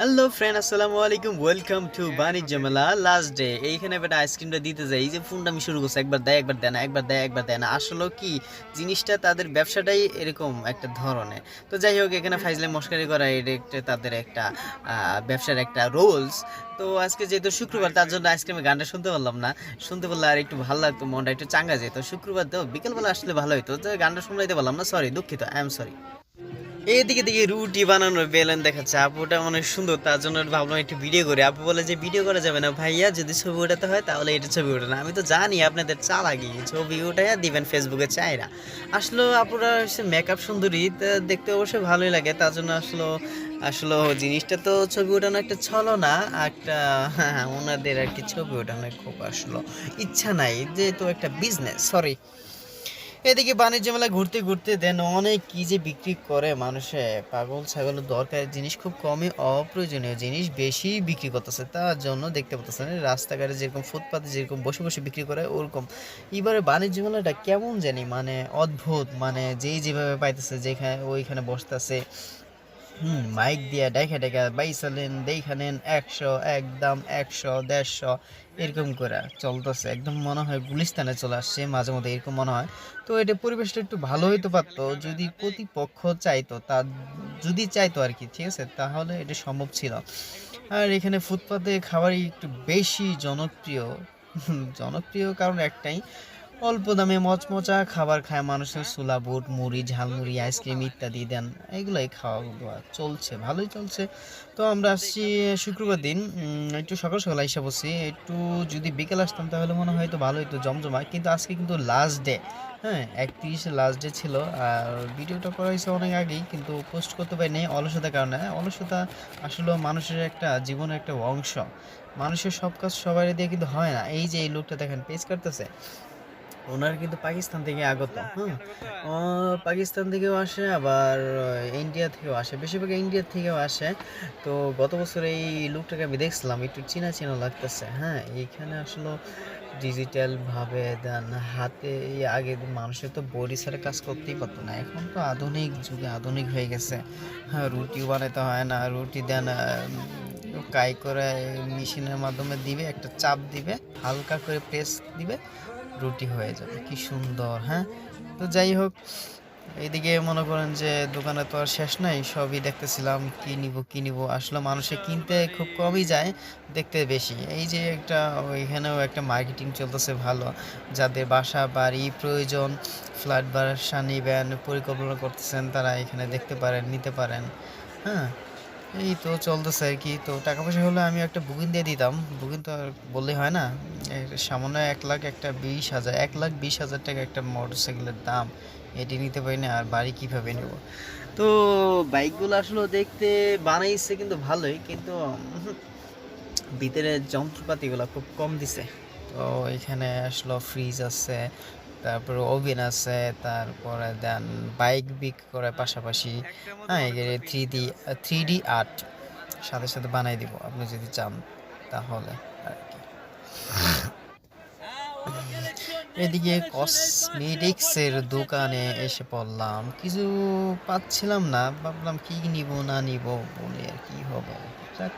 Hello friend, আসসালামু আলাইকুম। Welcome to বাণিজ্য মেলা লাস্ট ডে। এইখানে বেটা আইসক্রিমটা দিতে যাই, এই যে ফোনটা আমি শুরু করছি, একবার দেয় একবার দেয় না, একবার দেয় একবার দেয় না। আসলে কি জিনিসটা, তাদের ব্যবসাটাই এরকম একটা ধরনের। তো যাই হোক, এখানে ফাইজলে মস্কারি করা এটা একটা তাদের একটা ব্যবসার একটা রুলস। তো আজকে যেহেতু শুক্রবার, তার জন্য আইসক্রিমের গানটা শুনতে পারলাম না। শুনতে পারলে আর একটু ভালো লাগতো, মনটা একটু চাঙ্গা যেত। শুক্রবার তো বিকেলবেলা আসলে ভালো হতো, তো গানটা শুনতে পারলাম না, সরি, দুঃখিত, আই এম সরি। এইদিকে দিকে রুটি বানানোর বেলেন দেখাচ্ছে, আপুটা অনেক সুন্দর, তার জন্য ভাবলাম একটু ভিডিও করে। আপু বলে যে ভিডিও করা যাবে না ভাইয়া, যদি ছবি ওঠাতে হয় তাহলে এটা ছবি ওঠে না। আমি তো জানি আপনাদের চালাকি, ছবি উঠাইয়া দিবেন ফেসবুকে চাইরা। আসলে আপুরা হচ্ছে মেকআপ সুন্দরী, তা দেখতে অবশ্যই ভালোই লাগে, তার জন্য আসলে আসলে জিনিসটা তো ছবি ওঠানো একটা ছলনা, একটা ওনাদের আর কি ছবি ওঠানোর খুব আসলে ইচ্ছা নাই, যেহেতু একটা বিজনেস, সরি। এদিকে বাণিজ্য মেলা ঘুরতে ঘুরতে দেন অনেক কি যে বিক্রি করে মানুষে, পাগল ছাগলের দরকারি জিনিস খুব কমই, অপ্রয়োজনীয় জিনিস বেশি বিক্রি করতেছে। তার জন্য দেখতে পাচ্ছেন রাস্তাঘাটে যেরকম ফুটপাতে যেরকম বসে বসে বিক্রি করে ওরকম এবারে বাণিজ্য মেলাটা কেমন জানি, মানে অদ্ভুত, মানে যেই যেভাবে পাইতেছে যেখানে ওইখানে বসতেছে। মাইক দিয়া ডাইকা ডাইকা বাইসালেন দেইখানেন 100 একদম 100 150 এরকম করে চলতেছে, একদম মনে হয় গুলিস্তানে চলে আসছে মাঝে মধ্যে, এরকম মনে হয়। তো এটা পরিবেশটা একটু ভালো হইতে পারতো যদি কর্তৃপক্ষ চাইতো, তা যদি চাইতো আর কি, ঠিক আছে, তাহলে এটা সম্ভব ছিল। আর এখানে ফুটপাতে খাবারই একটু বেশি জনপ্রিয়। জনপ্রিয় কারণ একটাই, অল্প দামে মচমচা খাবার খায় মানুষের, ছোলা বুট মুড়ি ঝালমুড়ি আইসক্রিম ইত্যাদি দেন, এগুলাই খাওয়া দাওয়া চলছে, ভালোই চলছে। তো আমরা আসছি শুক্রবার দিন, একটু সকাল সকাল আইসা বসছি, একটু যদি বিকেল আসতাম তাহলে মনে হয় তো ভালো হতো, জমজমা। কিন্তু আজকে কিন্তু লাস্ট ডে, হ্যাঁ, 31 লাস্ট ডে ছিল। আর ভিডিওটা করা হয়েছে অনেক আগেই, কিন্তু পোস্ট করতে পারিনি অলসতার কারণে। অলসতা আসলে মানুষের একটা জীবনের একটা অংশ, মানুষের সব কাজ সবাই দিয়ে কিন্তু হয় না। এই যে এই লোকটা দেখেন পেজ কাটতেছে, ওনার কিন্তু পাকিস্তান থেকে আগত, হ্যাঁ। পাকিস্তান থেকেও আসে, আবার ইন্ডিয়া থেকেও আসে, বেশিরভাগ ইন্ডিয়া থেকেও আসে। তো গত বছর এই লোকটাকে আমি দেখছিলাম, একটু চেনা চেনা লাগতেছে, হ্যাঁ। এইখানে আসলে ডিজিটাল ভাবে দেন হাতে, এই আগে মানুষের তো বডি ছাড়া কাজ করতেই পারতো না, এখন তো আধুনিক যুগে আধুনিক হয়ে গেছে। হ্যাঁ, রুটিও বানাতে হয় না, রুটি দেন কাই করে মেশিনের মাধ্যমে দিবে, একটা চাপ দিবে, হালকা করে প্রেস দিবে, রুটি হয়ে যাবে, কি সুন্দর, হ্যাঁ। তো যাই হোক, এইদিকে মনে করেন যে দোকানে তো আর শেষ নাই, সবই দেখতেছিলাম, কি নিব কি নিব, আসলে মানুষে কিনতে খুব কমই যায়, দেখতে বেশি। এই যে একটা ওইখানেও একটা মার্কেটিং চলতেছে ভালো, যাদের বাসা বাড়ি প্রয়োজন, ফ্ল্যাট বাসা নিবেন পরিকল্পনা করতেছেন, তারা এখানে দেখতে পারেন, নিতে পারেন, হ্যাঁ। এই তো চলতেছে আর কি। তো টাকা পয়সা হলে আমি একটা বুকিং দিয়ে দিতাম, বুকিং তো আর বললেই হয় না। সামান্য 1 লাখ, একটা 20,000, 1,20,000 টাকা একটা মোটর সাইকেলের দাম, এটি নিতে পারি না, আর বাড়ি কিভাবে নেব। তো বাইকগুলো আসলে দেখতে বানাইছে কিন্তু ভালোই, কিন্তু ভিতরে যন্ত্রপাতিগুলো খুব কম দিছে। তো এখানে আসলে ফ্রিজ আছে, তারপরে ওভেন আছে, তারপরে দেন বাইক বিক্রি করে পাশাপাশি, হ্যাঁ, এগুলো 3D আর্ট সাথে সাথে বানাই দিব আপনি যদি চান তাহলে আর কি। এদিকে কসমেটিক্সের দোকানে এসে পড়লাম, কিছু পাচ্ছিলাম না, ভাবলাম কি নিব না নিব বলে আর কি হবে। যাক,